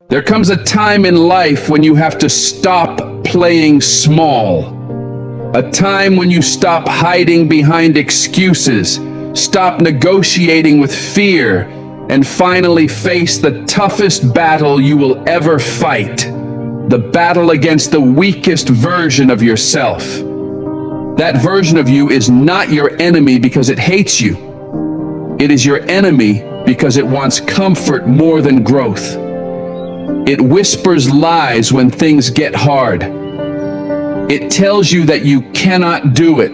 There comes a time in life when you have to stop playing small. A time when you stop hiding behind excuses, stop negotiating with fear, and finally face the toughest battle you will ever fight. The battle against the weakest version of yourself. That version of you is not your enemy because it hates you. It is your enemy because it wants comfort more than growth. It whispers lies when things get hard. It tells you that you cannot do it,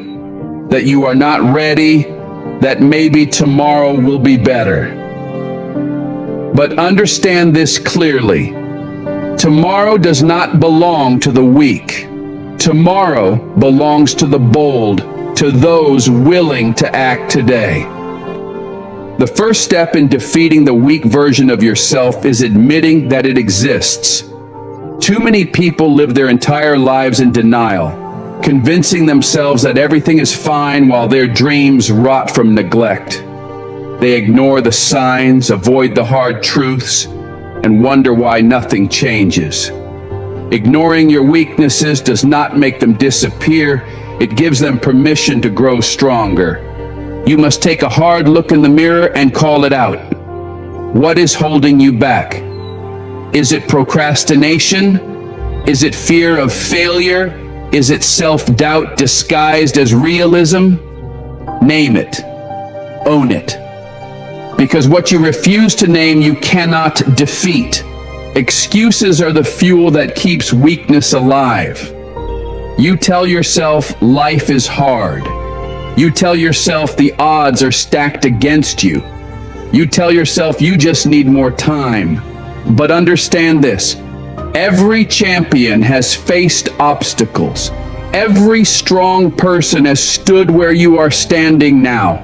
that you are not ready, that maybe tomorrow will be better. But understand this clearly. Tomorrow does not belong to the weak. Tomorrow belongs to the bold, to those willing to act today. The first step in defeating the weak version of yourself is admitting that it exists. Too many people live their entire lives in denial, convincing themselves that everything is fine while their dreams rot from neglect. They ignore the signs, avoid the hard truths, and wonder why nothing changes. Ignoring your weaknesses does not make them disappear. It gives them permission to grow stronger. You must take a hard look in the mirror and call it out. What is holding you back? Is it procrastination? Is it fear of failure? Is it self-doubt disguised as realism? Name it. Own it. Because what you refuse to name, you cannot defeat. Excuses are the fuel that keeps weakness alive. You tell yourself life is hard. You tell yourself the odds are stacked against you. You tell yourself you just need more time. But understand this, every champion has faced obstacles. Every strong person has stood where you are standing now.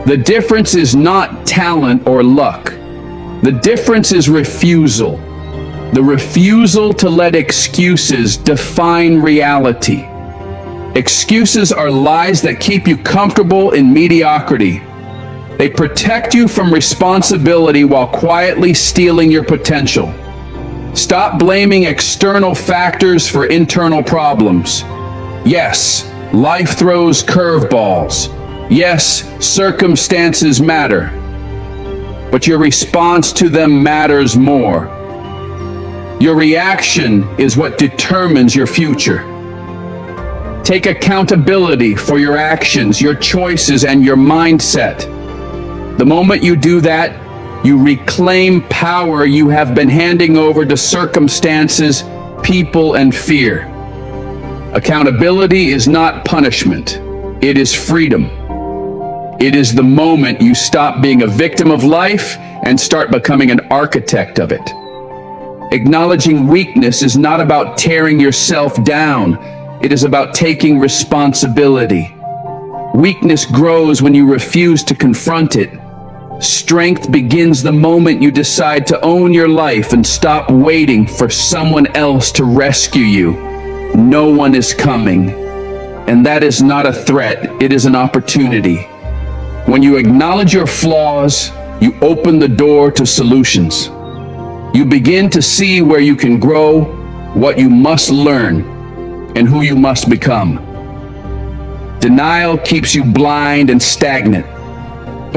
The difference is not talent or luck. The difference is refusal. The refusal to let excuses define reality. Excuses are lies that keep you comfortable in mediocrity. They protect you from responsibility while quietly stealing your potential. Stop blaming external factors for internal problems. Yes, life throws curveballs. Yes, circumstances matter. But your response to them matters more. Your reaction is what determines your future. Take accountability for your actions, your choices, and your mindset. The moment you do that, you reclaim power you have been handing over to circumstances, people, and fear. Accountability is not punishment. It is freedom. It is the moment you stop being a victim of life and start becoming an architect of it. Acknowledging weakness is not about tearing yourself down. It is about taking responsibility. Weakness grows when you refuse to confront it. Strength begins the moment you decide to own your life and stop waiting for someone else to rescue you. No one is coming. And that is not a threat, it is an opportunity. When you acknowledge your flaws, you open the door to solutions. You begin to see where you can grow, what you must learn, and who you must become. Denial keeps you blind and stagnant.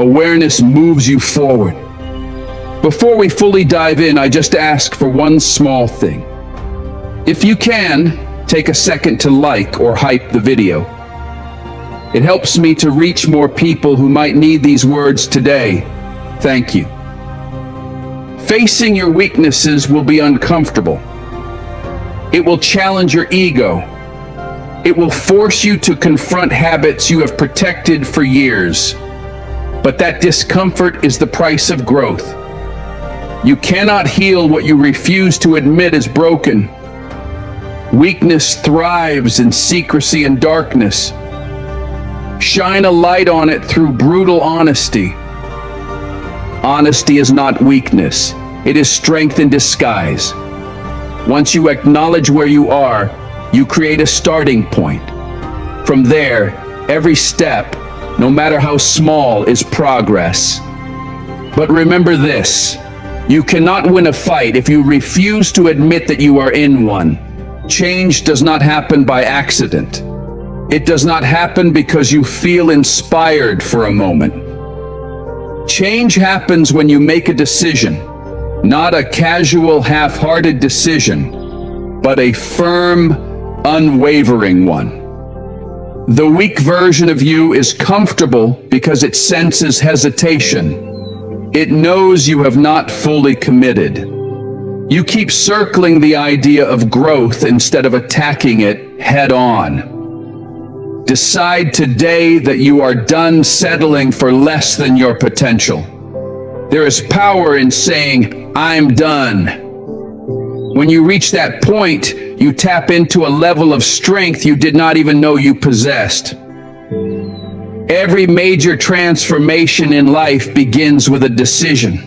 Awareness moves you forward. Before we fully dive in, I just ask for one small thing. If you can, take a second to like or hype the video. It helps me to reach more people who might need these words today. Thank you. Facing your weaknesses will be uncomfortable. It will challenge your ego. It will force you to confront habits you have protected for years. But that discomfort is the price of growth. You cannot heal what you refuse to admit is broken. Weakness thrives in secrecy and darkness. Shine a light on it through brutal honesty. Honesty is not weakness. It is strength in disguise. Once you acknowledge where you are, you create a starting point. From there, every step, no matter how small, is progress. But remember this, You cannot win a fight if you refuse to admit that you are in one. Change does not happen by accident. It does not happen because you feel inspired for a moment. Change happens when you make a decision, not a casual, half-hearted decision, but a firm, unwavering one. The weak version of you is comfortable because it senses hesitation. It knows you have not fully committed. You keep circling the idea of growth instead of attacking it head-on. Decide today that you are done settling for less than your potential. There is power in saying, "I'm done." When you reach that point, you tap into a level of strength you did not even know you possessed. Every major transformation in life begins with a decision.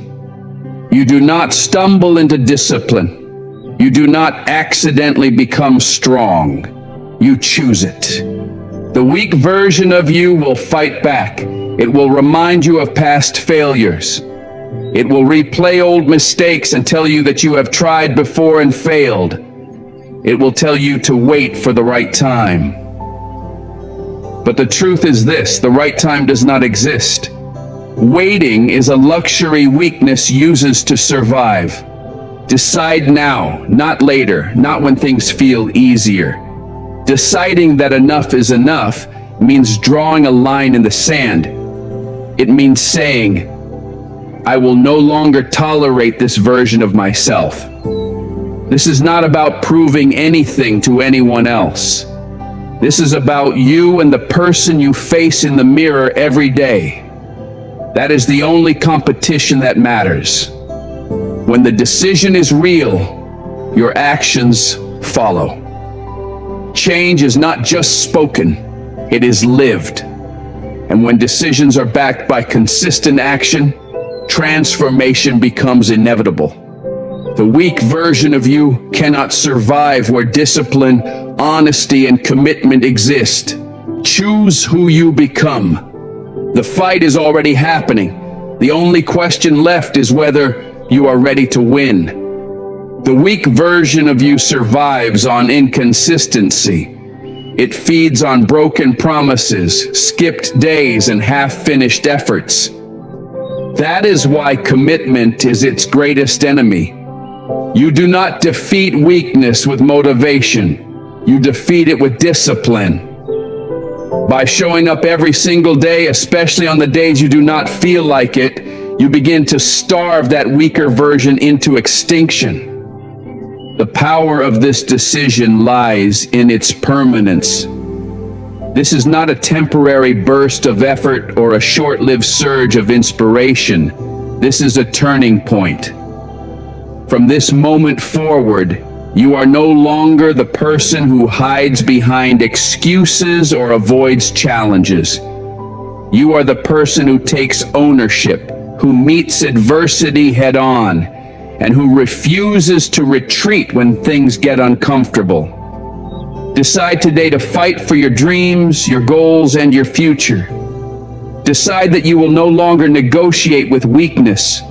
You do not stumble into discipline. You do not accidentally become strong. You choose it. The weak version of you will fight back. It will remind you of past failures. It will replay old mistakes and tell you that you have tried before and failed. It will tell you to wait for the right time. But the truth is this: the right time does not exist. Waiting is a luxury weakness uses to survive. Decide now, not later, not when things feel easier. Deciding that enough is enough means drawing a line in the sand. It means saying, "I will no longer tolerate this version of myself." This is not about proving anything to anyone else. This is about you and the person you face in the mirror every day. That is the only competition that matters. When the decision is real, your actions follow. Change is not just spoken, it is lived. And when decisions are backed by consistent action, transformation becomes inevitable. The weak version of you cannot survive where discipline, honesty, and commitment exist. Choose who you become. The fight is already happening. The only question left is whether you are ready to win. The weak version of you survives on inconsistency. It feeds on broken promises, skipped days, and half-finished efforts. That is why commitment is its greatest enemy. You do not defeat weakness with motivation. You defeat it with discipline. By showing up every single day, especially on the days you do not feel like it, you begin to starve that weaker version into extinction. The power of this decision lies in its permanence. This is not a temporary burst of effort or a short-lived surge of inspiration. This is a turning point. From this moment forward, you are no longer the person who hides behind excuses or avoids challenges. You are the person who takes ownership, who meets adversity head-on, and who refuses to retreat when things get uncomfortable. Decide today to fight for your dreams, your goals, and your future. Decide that you will no longer negotiate with weakness.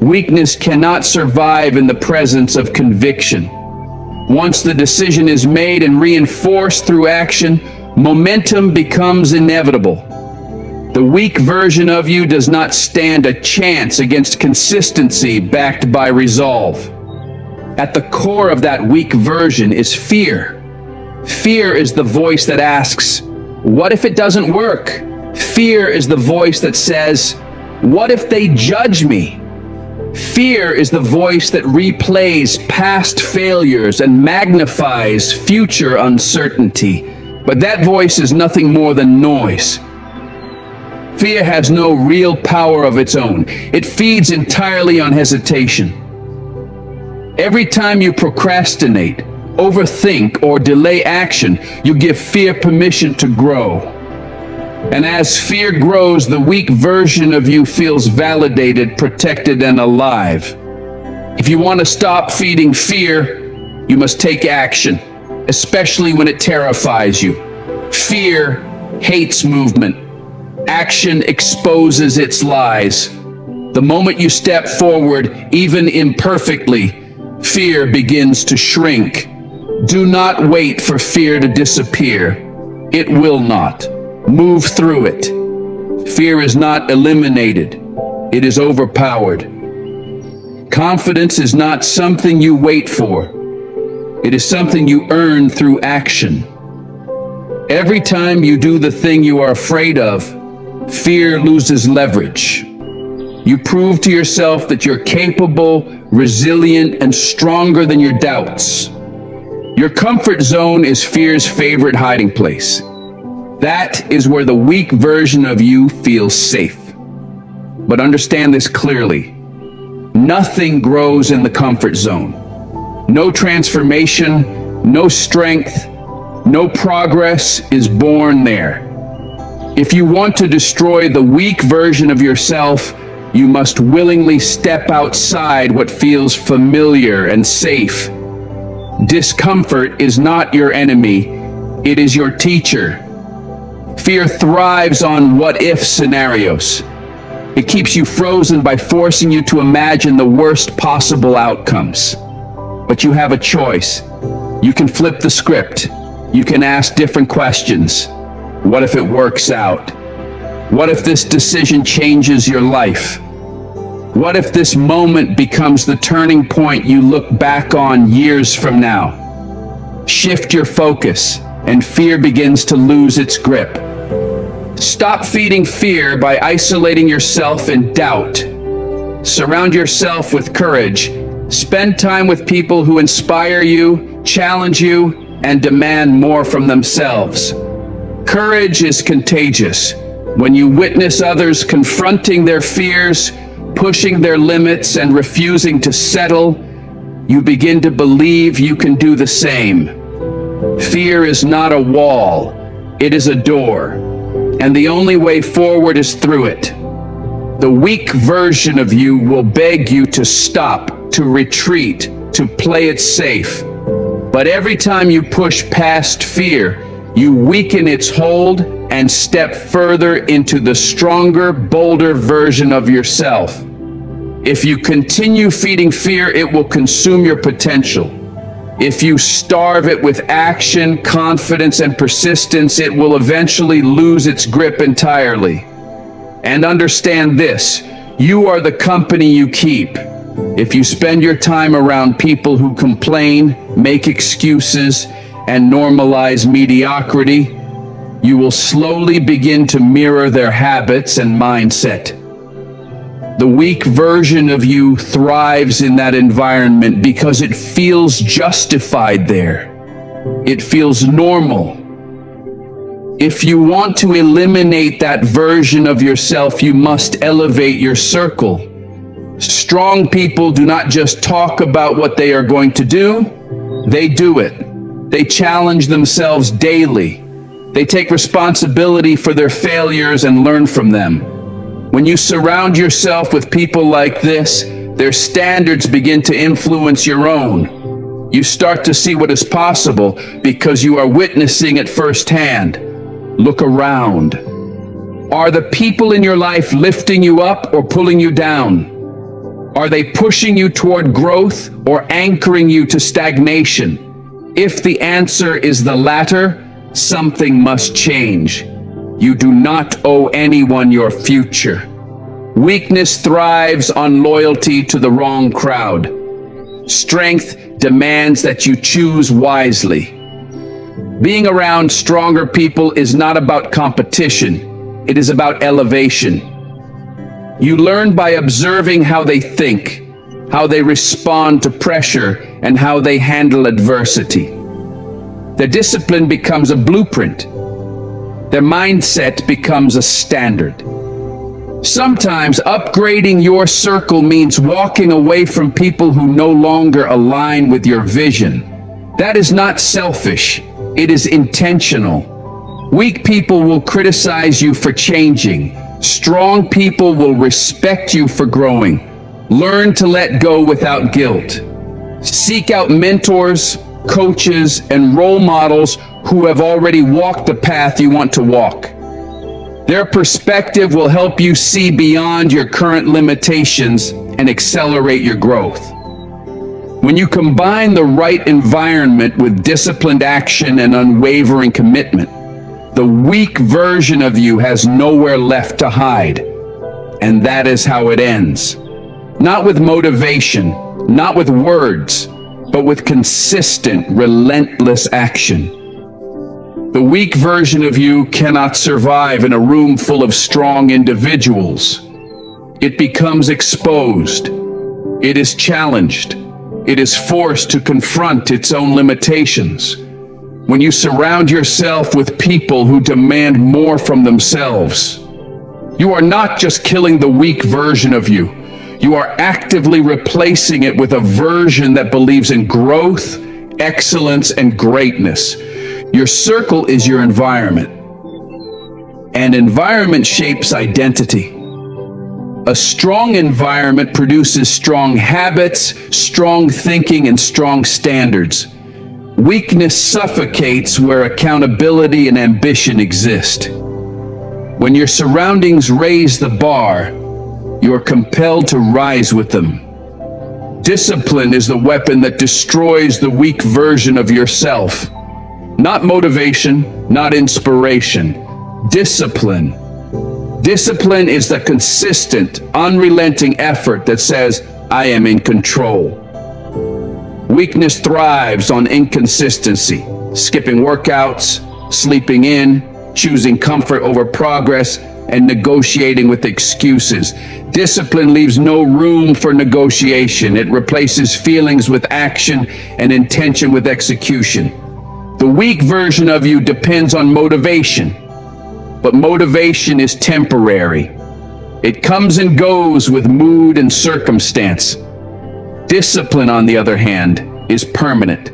Weakness cannot survive in the presence of conviction. Once the decision is made and reinforced through action, momentum becomes inevitable. The weak version of you does not stand a chance against consistency backed by resolve. At the core of that weak version is fear. Fear is the voice that asks, "What if it doesn't work?" Fear is the voice that says, "What if they judge me?" Fear is the voice that replays past failures and magnifies future uncertainty. But that voice is nothing more than noise. Fear has no real power of its own. It feeds entirely on hesitation. Every time you procrastinate, overthink, or delay action, you give fear permission to grow. And as fear grows, the weak version of you feels validated, protected, and alive. If you want to stop feeding fear, you must take action, especially when it terrifies you. Fear hates movement. Action exposes its lies. The moment you step forward, even imperfectly, fear begins to shrink. Do not wait for fear to disappear. It will not. Move through it. Fear is not eliminated. It is overpowered. Confidence is not something you wait for. It is something you earn through action. Every time you do the thing you are afraid of, fear loses leverage. You prove to yourself that you're capable, resilient, and stronger than your doubts. Your comfort zone is fear's favorite hiding place. That is where the weak version of you feels safe. But understand this clearly. Nothing grows in the comfort zone. No transformation, no strength, no progress is born there. If you want to destroy the weak version of yourself, you must willingly step outside what feels familiar and safe. Discomfort is not your enemy, it is your teacher. Fear thrives on what-if scenarios. It keeps you frozen by forcing you to imagine the worst possible outcomes. But you have a choice. You can flip the script. You can ask different questions. What if it works out? What if this decision changes your life? What if this moment becomes the turning point you look back on years from now? Shift your focus, and fear begins to lose its grip. Stop feeding fear by isolating yourself in doubt. Surround yourself with courage. Spend time with people who inspire you, challenge you, and demand more from themselves. Courage is contagious. When you witness others confronting their fears, pushing their limits, and refusing to settle, you begin to believe you can do the same. Fear is not a wall, it is a door, and the only way forward is through it. The weak version of you will beg you to stop, to retreat, to play it safe. But every time you push past fear, you weaken its hold and step further into the stronger, bolder version of yourself. If you continue feeding fear, it will consume your potential. If you starve it with action, confidence, and persistence, it will eventually lose its grip entirely. And understand this, you are the company you keep. If you spend your time around people who complain, make excuses, and normalize mediocrity, you will slowly begin to mirror their habits and mindset. The weak version of you thrives in that environment because it feels justified there. It feels normal. If you want to eliminate that version of yourself, you must elevate your circle. Strong people do not just talk about what they are going to do, they do it. They challenge themselves daily. They take responsibility for their failures and learn from them. When you surround yourself with people like this, their standards begin to influence your own. You start to see what is possible because you are witnessing it firsthand. Look around. Are the people in your life lifting you up or pulling you down? Are they pushing you toward growth or anchoring you to stagnation? If the answer is the latter, something must change. You do not owe anyone your future. Weakness thrives on loyalty to the wrong crowd. Strength demands that you choose wisely. Being around stronger people is not about competition. It is about elevation. You learn by observing how they think, how they respond to pressure, and how they handle adversity. Their discipline becomes a blueprint. Their mindset becomes a standard. Sometimes upgrading your circle means walking away from people who no longer align with your vision. That is not selfish, it is intentional. Weak people will criticize you for changing. Strong people will respect you for growing. Learn to let go without guilt. Seek out mentors, coaches, and role models who have already walked the path you want to walk. Their perspective will help you see beyond your current limitations and accelerate your growth. When you combine the right environment with disciplined action and unwavering commitment, the weak version of you has nowhere left to hide. And that is how it ends. Not with motivation, not with words, but with consistent, relentless action. The weak version of you cannot survive in a room full of strong individuals. It becomes exposed. It is challenged. It is forced to confront its own limitations. When you surround yourself with people who demand more from themselves, you are not just killing the weak version of you. You are actively replacing it with a version that believes in growth, excellence, and greatness. Your circle is your environment, and environment shapes identity. A strong environment produces strong habits, strong thinking, and strong standards. Weakness suffocates where accountability and ambition exist. When your surroundings raise the bar, you are compelled to rise with them. Discipline is the weapon that destroys the weak version of yourself. Not motivation, not inspiration. Discipline. Discipline is the consistent, unrelenting effort that says, I am in control. Weakness thrives on inconsistency, skipping workouts, sleeping in, choosing comfort over progress, and negotiating with excuses. Discipline leaves no room for negotiation. It replaces feelings with action and intention with execution. The weak version of you depends on motivation, but motivation is temporary. It comes and goes with mood and circumstance. Discipline, on the other hand, is permanent.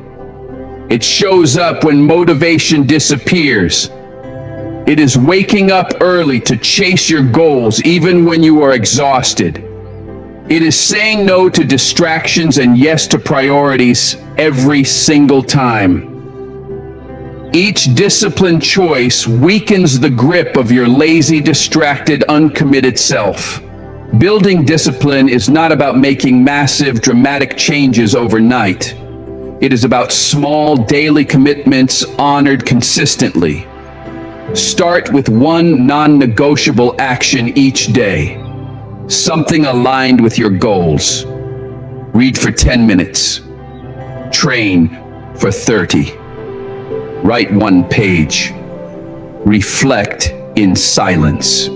It shows up when motivation disappears. It is waking up early to chase your goals even when you are exhausted. It is saying no to distractions and yes to priorities every single time. Each disciplined choice weakens the grip of your lazy, distracted, uncommitted self. Building discipline is not about making massive, dramatic changes overnight. It is about small, daily commitments honored consistently. Start with one non-negotiable action each day. Something aligned with your goals. Read for 10 minutes. Train for 30. Write one page. Reflect in silence.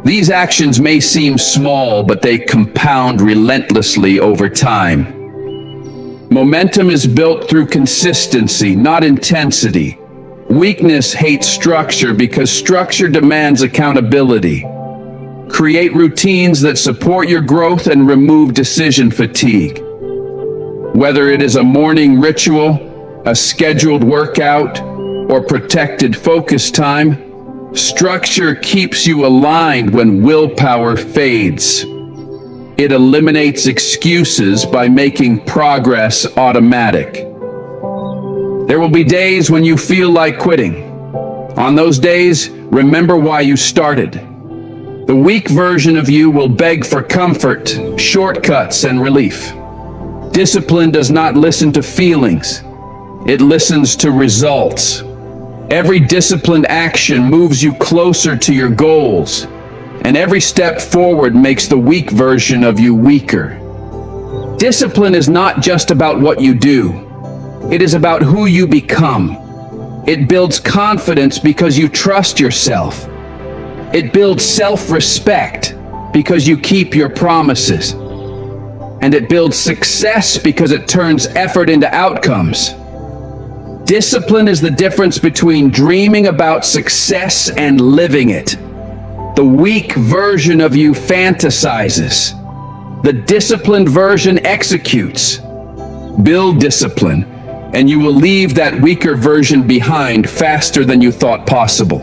These actions may seem small, but they compound relentlessly over time. Momentum is built through consistency, not intensity. Weakness hates structure because structure demands accountability. Create routines that support your growth and remove decision fatigue. Whether it is a morning ritual, a scheduled workout, or protected focus time, structure keeps you aligned when willpower fades. It eliminates excuses by making progress automatic. There will be days when you feel like quitting. On those days, remember why you started. The weak version of you will beg for comfort, shortcuts, and relief. Discipline does not listen to feelings. It listens to results. Every disciplined action moves you closer to your goals, and every step forward makes the weak version of you weaker. Discipline is not just about what you do. It is about who you become. It builds confidence because you trust yourself. It builds self-respect because you keep your promises. And it builds success because it turns effort into outcomes. Discipline is the difference between dreaming about success and living it. The weak version of you fantasizes. The disciplined version executes. Build discipline, and you will leave that weaker version behind faster than you thought possible.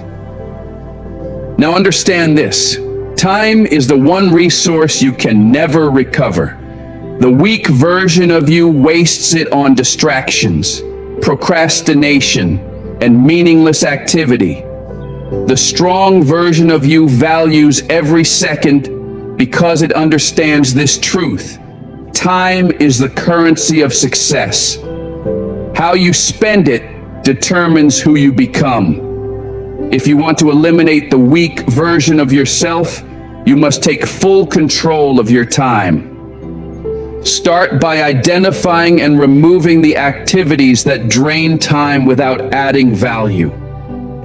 Now understand this. Time is the one resource you can never recover. The weak version of you wastes it on distractions, procrastination, and meaningless activity. The strong version of you values every second because it understands this truth. Time is the currency of success. How you spend it determines who you become. If you want to eliminate the weak version of yourself, you must take full control of your time. Start by identifying and removing the activities that drain time without adding value.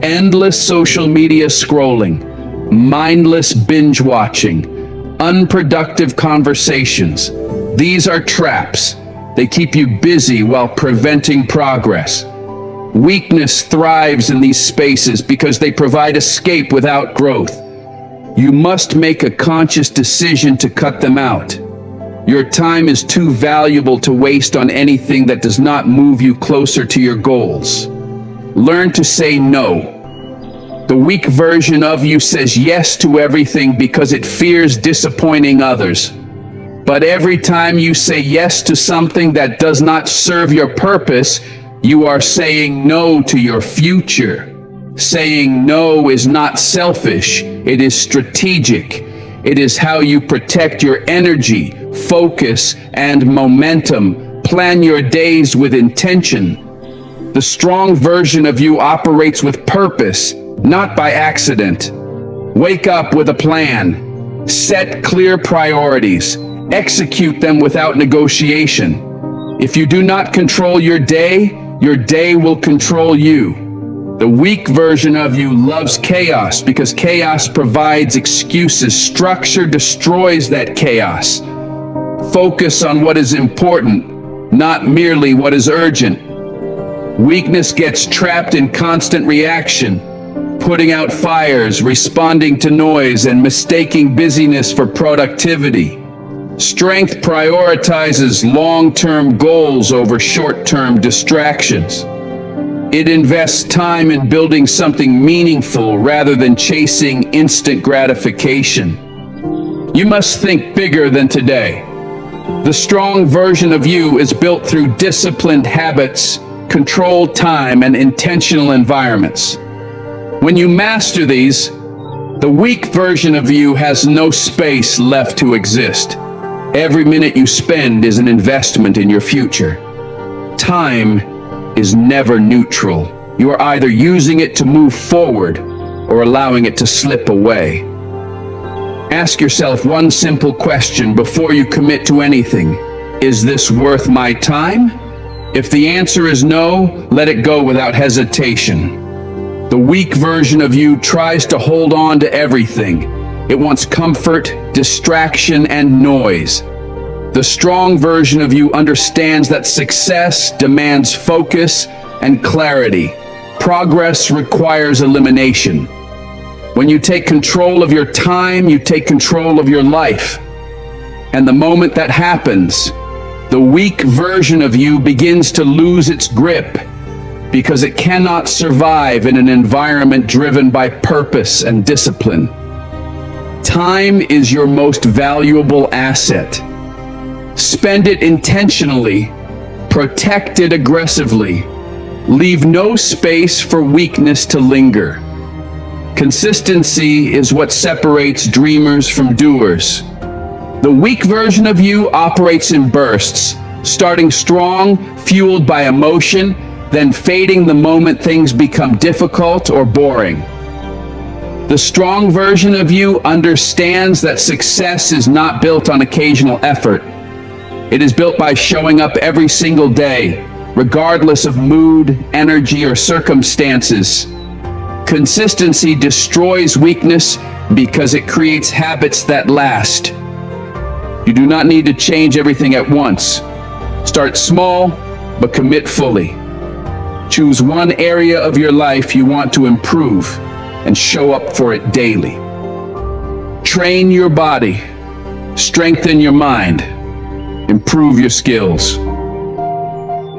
Endless social media scrolling, mindless binge watching, unproductive conversations. These are traps. They keep you busy while preventing progress. Weakness thrives in these spaces because they provide escape without growth. You must make a conscious decision to cut them out. Your time is too valuable to waste on anything that does not move you closer to your goals. Learn to say no. The weak version of you says yes to everything because it fears disappointing others. But every time you say yes to something that does not serve your purpose, you are saying no to your future. Saying no is not selfish, it is strategic. It is how you protect your energy, focus, and momentum. Plan your days with intention. The strong version of you operates with purpose, not by accident. Wake up with a plan. Set clear priorities. Execute them without negotiation. If you do not control your day will control you. The weak version of you loves chaos because chaos provides excuses. Structure destroys that chaos. Focus on what is important, not merely what is urgent. Weakness gets trapped in constant reaction, putting out fires, responding to noise, and mistaking busyness for productivity. Strength prioritizes long-term goals over short-term distractions. It invests time in building something meaningful rather than chasing instant gratification. You must think bigger than today. The strong version of you is built through disciplined habits, controlled time, and intentional environments. When you master these, the weak version of you has no space left to exist. Every minute you spend is an investment in your future. Time is never neutral. You are either using it to move forward or allowing it to slip away. Ask yourself one simple question before you commit to anything. Is this worth my time? If the answer is no, let it go without hesitation. The weak version of you tries to hold on to everything. It wants comfort, distraction, and noise. The strong version of you understands that success demands focus and clarity. Progress requires elimination. When you take control of your time, you take control of your life. And the moment that happens, the weak version of you begins to lose its grip because it cannot survive in an environment driven by purpose and discipline. Time is your most valuable asset. Spend it intentionally, protect it aggressively. Leave no space for weakness to linger. Consistency is what separates dreamers from doers. The weak version of you operates in bursts, starting strong, fueled by emotion, then fading the moment things become difficult or boring. The strong version of you understands that success is not built on occasional effort. It is built by showing up every single day, regardless of mood, energy, or circumstances. Consistency destroys weakness because it creates habits that last. You do not need to change everything at once. Start small, but commit fully. Choose one area of your life you want to improve and show up for it daily. Train your body, strengthen your mind, improve your skills.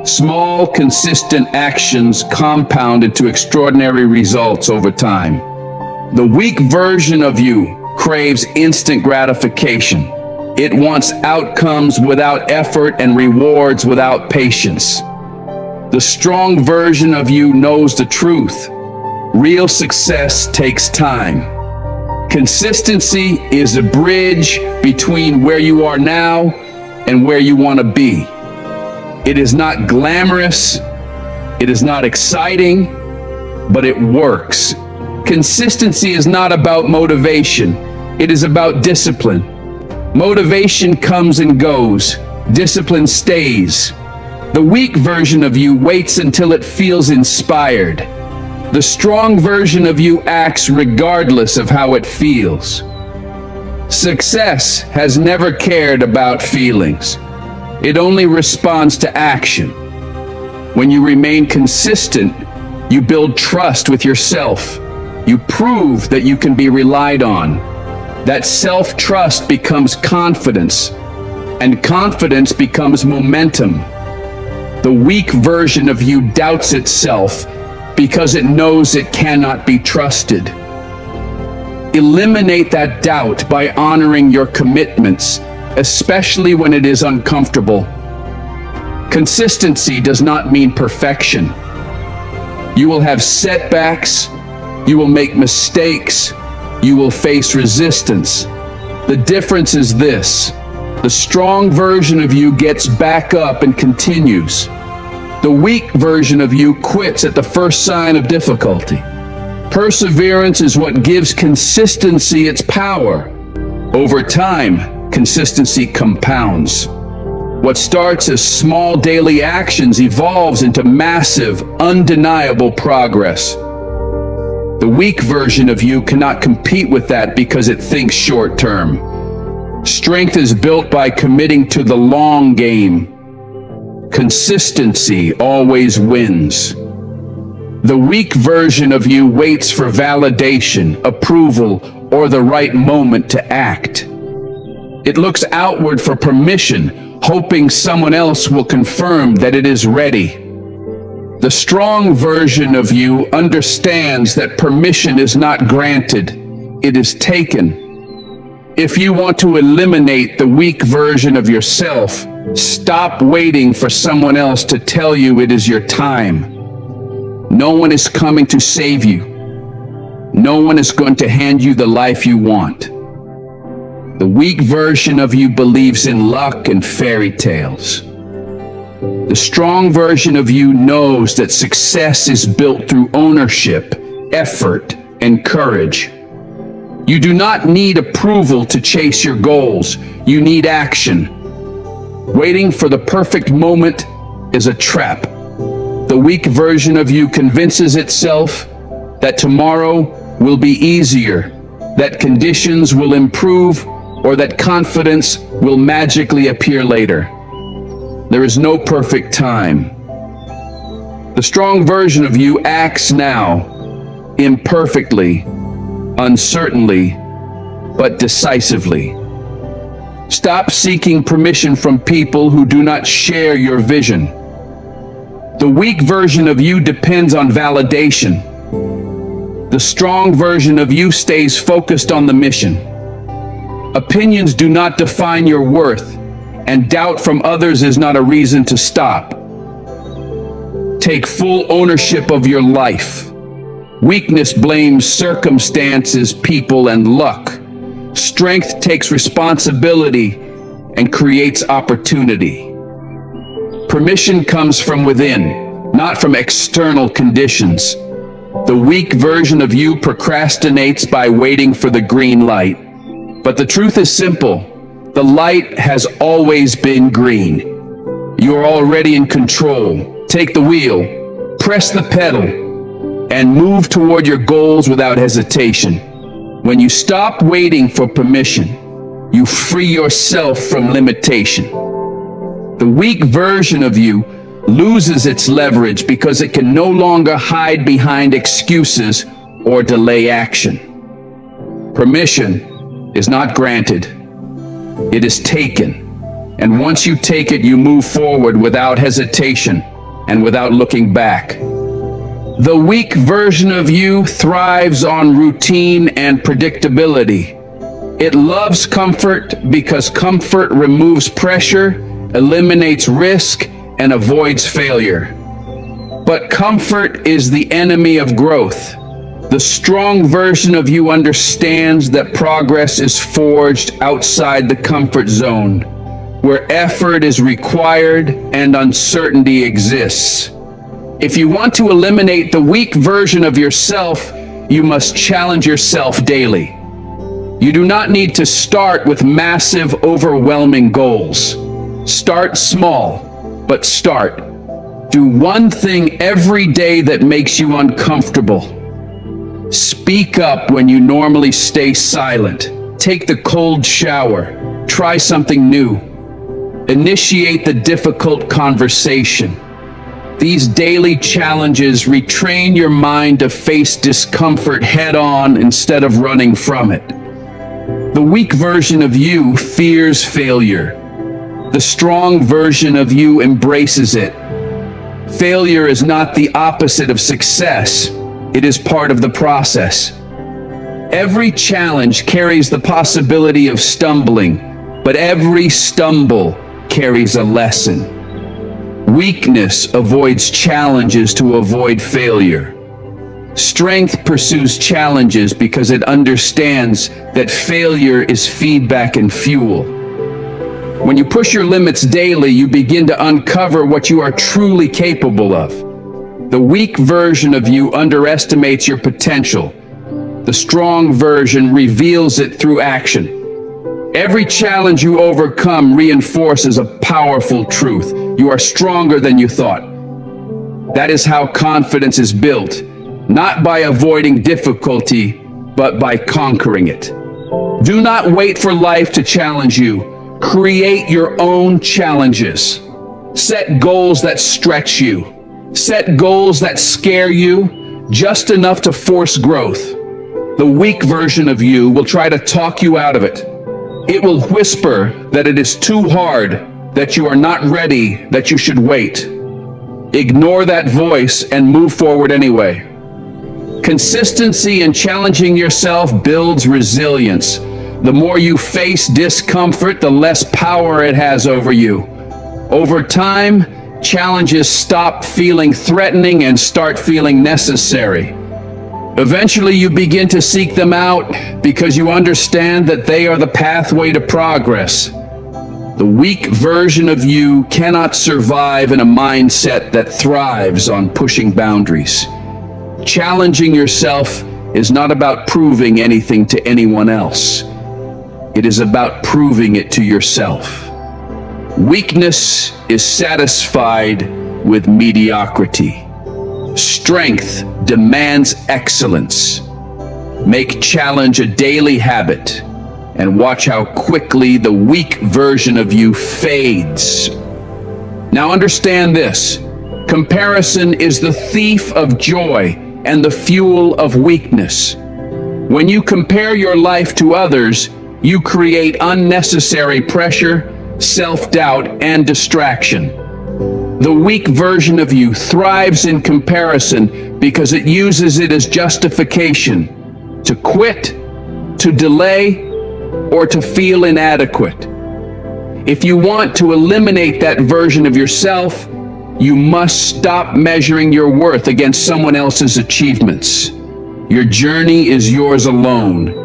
Small, consistent actions compound into extraordinary results over time. The weak version of you craves instant gratification. It wants outcomes without effort and rewards without patience. The strong version of you knows the truth. Real success takes time. Consistency is a bridge between where you are now and where you want to be. It is not glamorous, it is not exciting, but it works. Consistency is not about motivation, it is about discipline. Motivation comes and goes, discipline stays. The weak version of you waits until it feels inspired. The strong version of you acts regardless of how it feels. Success has never cared about feelings. It only responds to action. When you remain consistent, you build trust with yourself. You prove that you can be relied on. That self-trust becomes confidence, and confidence becomes momentum. The weak version of you doubts itself because it knows it cannot be trusted. Eliminate that doubt by honoring your commitments, especially when it is uncomfortable. Consistency does not mean perfection. You will have setbacks, you will make mistakes, you will face resistance. The difference is this: the strong version of you gets back up and continues. The weak version of you quits at the first sign of difficulty. Perseverance is what gives consistency its power. Over time, consistency compounds. What starts as small daily actions evolves into massive, undeniable progress. The weak version of you cannot compete with that because it thinks short term. Strength is built by committing to the long game. Consistency always wins. The weak version of you waits for validation, approval, or the right moment to act. It looks outward for permission, hoping someone else will confirm that it is ready. The strong version of you understands that permission is not granted, it is taken. If you want to eliminate the weak version of yourself, stop waiting for someone else to tell you it is your time. No one is coming to save you. No one is going to hand you the life you want. The weak version of you believes in luck and fairy tales. The strong version of you knows that success is built through ownership, effort, and courage. You do not need approval to chase your goals. You need action. Waiting for the perfect moment is a trap. The weak version of you convinces itself that tomorrow will be easier, that conditions will improve, or that confidence will magically appear later. There is no perfect time. The strong version of you acts now, imperfectly, uncertainly, but decisively. Stop seeking permission from people who do not share your vision. The weak version of you depends on validation. The strong version of you stays focused on the mission. Opinions do not define your worth, and doubt from others is not a reason to stop. Take full ownership of your life. Weakness blames circumstances, people, and luck. Strength takes responsibility and creates opportunity. Permission comes from within, not from external conditions. The weak version of you procrastinates by waiting for the green light. But the truth is simple. The light has always been green. You are already in control. Take the wheel, press the pedal, and move toward your goals without hesitation. When you stop waiting for permission, you free yourself from limitation. The weak version of you loses its leverage because it can no longer hide behind excuses or delay action. Permission is not granted, it is taken. And once you take it, you move forward without hesitation and without looking back. The weak version of you thrives on routine and predictability. It loves comfort because comfort removes pressure, eliminates risk, and avoids failure. But comfort is the enemy of growth. The strong version of you understands that progress is forged outside the comfort zone, where effort is required and uncertainty exists. If you want to eliminate the weak version of yourself, you must challenge yourself daily. You do not need to start with massive, overwhelming goals. Start small, but start. Do one thing every day that makes you uncomfortable. Speak up when you normally stay silent. Take the cold shower. Try something new. Initiate the difficult conversation. These daily challenges retrain your mind to face discomfort head-on instead of running from it. The weak version of you fears failure. The strong version of you embraces it. Failure is not the opposite of success. It is part of the process. Every challenge carries the possibility of stumbling, but every stumble carries a lesson. Weakness avoids challenges to avoid failure. Strength pursues challenges because it understands that failure is feedback and fuel. When you push your limits daily, you begin to uncover what you are truly capable of. The weak version of you underestimates your potential. The strong version reveals it through action. Every challenge you overcome reinforces a powerful truth. You are stronger than you thought. That is how confidence is built, not by avoiding difficulty, but by conquering it. Do not wait for life to challenge you. Create your own challenges. Set goals that stretch you. Set goals that scare you, just enough to force growth. The weak version of you will try to talk you out of it. It will whisper that it is too hard, that you are not ready, that you should wait. Ignore that voice and move forward anyway. Consistency in challenging yourself builds resilience. The more you face discomfort, the less power it has over you. Over time, challenges stop feeling threatening and start feeling necessary. Eventually, you begin to seek them out because you understand that they are the pathway to progress. The weak version of you cannot survive in a mindset that thrives on pushing boundaries. Challenging yourself is not about proving anything to anyone else. It is about proving it to yourself. Weakness is satisfied with mediocrity. Strength demands excellence. Make challenge a daily habit and watch how quickly the weak version of you fades. Now understand this. Comparison is the thief of joy and the fuel of weakness. When you compare your life to others, you create unnecessary pressure, self-doubt, and distraction. The weak version of you thrives in comparison because it uses it as justification to quit, to delay, or to feel inadequate. If you want to eliminate that version of yourself, you must stop measuring your worth against someone else's achievements. Your journey is yours alone.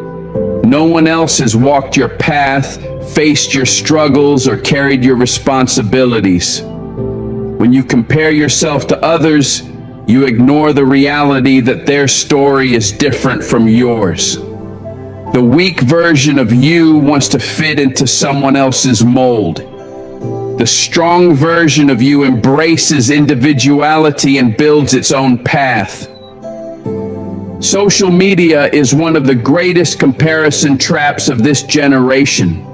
No one else has walked your path, faced your struggles, or carried your responsibilities. When you compare yourself to others, you ignore the reality that their story is different from yours. The weak version of you wants to fit into someone else's mold. The strong version of you embraces individuality and builds its own path. Social media is one of the greatest comparison traps of this generation.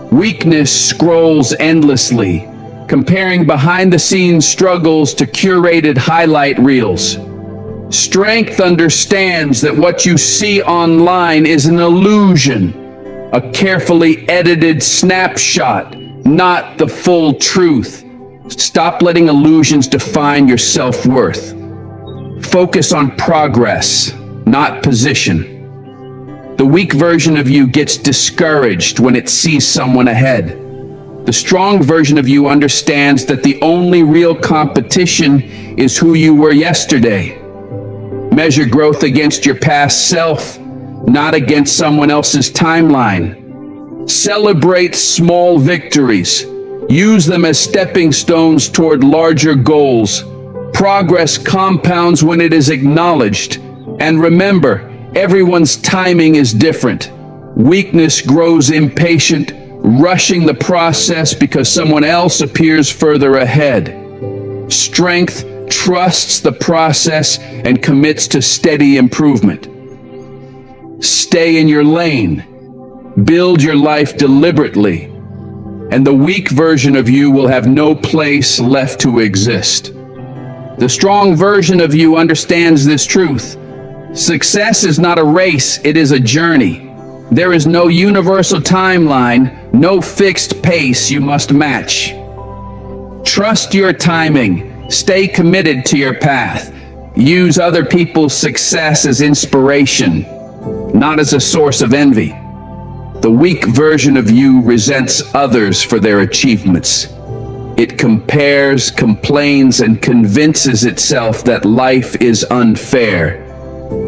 Weakness scrolls endlessly, comparing behind-the-scenes struggles to curated highlight reels. Strength understands that what you see online is an illusion, a carefully edited snapshot, not the full truth. Stop letting illusions define your self-worth. Focus on progress, not position. The weak version of you gets discouraged when it sees someone ahead. The strong version of you understands that the only real competition is who you were yesterday. Measure growth against your past self, not against someone else's timeline. Celebrate small victories. Use them as stepping stones toward larger goals. Progress compounds when it is acknowledged. And remember, everyone's timing is different. Weakness grows impatient, rushing the process because someone else appears further ahead. Strength trusts the process and commits to steady improvement. Stay in your lane. Build your life deliberately, and the weak version of you will have no place left to exist. The strong version of you understands this truth. Success is not a race, it is a journey. There is no universal timeline, no fixed pace you must match. Trust your timing. Stay committed to your path. Use other people's success as inspiration, not as a source of envy. The weak version of you resents others for their achievements. It compares, complains, and convinces itself that life is unfair.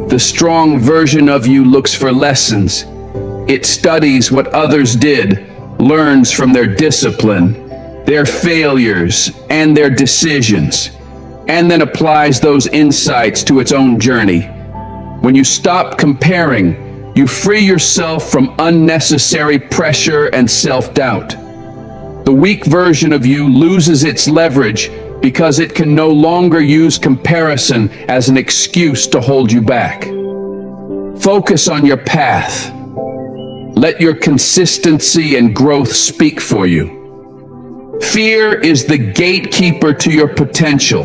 The strong version of you looks for lessons. It studies what others did, learns from their discipline, their failures, and their decisions, and then applies those insights to its own journey. When you stop comparing, you free yourself from unnecessary pressure and self-doubt. The weak version of you loses its leverage because it can no longer use comparison as an excuse to hold you back. Focus on your path. Let your consistency and growth speak for you. Fear is the gatekeeper to your potential.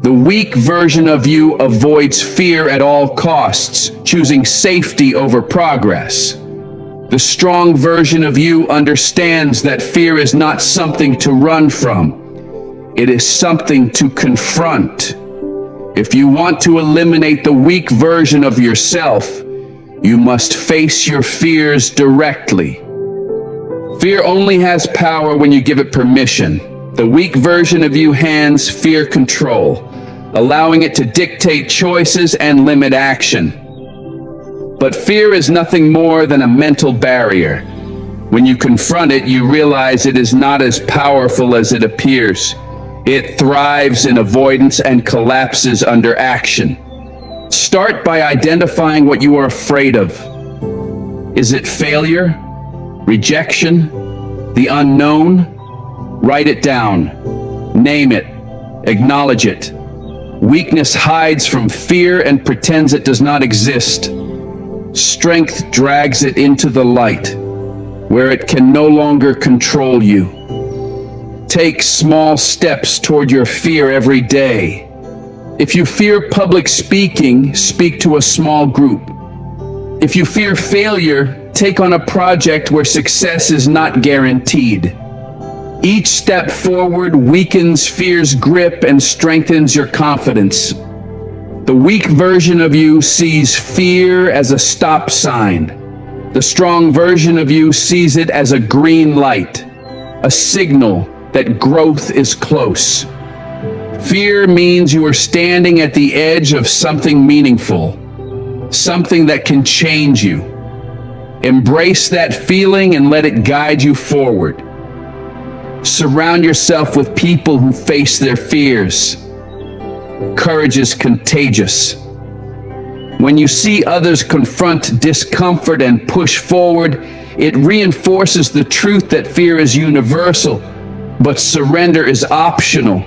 The weak version of you avoids fear at all costs, choosing safety over progress. The strong version of you understands that fear is not something to run from. It is something to confront. If you want to eliminate the weak version of yourself, you must face your fears directly. Fear only has power when you give it permission. The weak version of you hands fear control, allowing it to dictate choices and limit action. But fear is nothing more than a mental barrier. When you confront it, you realize it is not as powerful as it appears. It thrives in avoidance and collapses under action. Start by identifying what you are afraid of. Is it failure? Rejection? The unknown? Write it down. Name it. Acknowledge it. Weakness hides from fear and pretends it does not exist. Strength drags it into the light, where it can no longer control you. Take small steps toward your fear every day. If you fear public speaking, speak to a small group. If you fear failure, take on a project where success is not guaranteed. Each step forward weakens fear's grip and strengthens your confidence. The weak version of you sees fear as a stop sign. The strong version of you sees it as a green light, a signal that growth is close. Fear means you are standing at the edge of something meaningful, something that can change you. Embrace that feeling and let it guide you forward. Surround yourself with people who face their fears. Courage is contagious. When you see others confront discomfort and push forward, it reinforces the truth that fear is universal, but surrender is optional.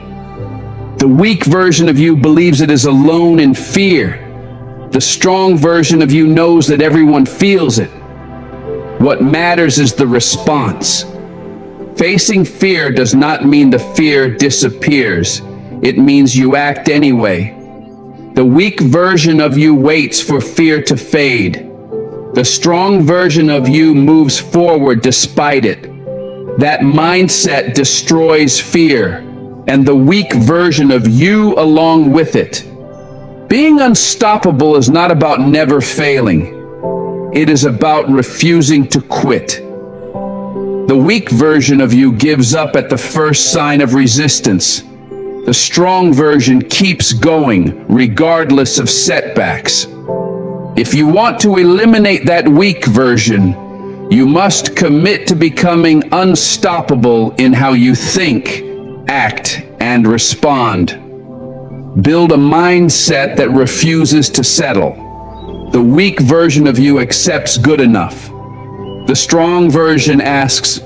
The weak version of you believes it is alone in fear. The strong version of you knows that everyone feels it. What matters is the response. Facing fear does not mean the fear disappears. It means you act anyway. The weak version of you waits for fear to fade. The strong version of you moves forward despite it. That mindset destroys fear, and the weak version of you along with it. Being unstoppable is not about never failing. It is about refusing to quit. The weak version of you gives up at the first sign of resistance. The strong version keeps going regardless of setbacks. If you want to eliminate that weak version, you must commit to becoming unstoppable in how you think, act, and respond. Build a mindset that refuses to settle. The weak version of you accepts good enough. The strong version asks,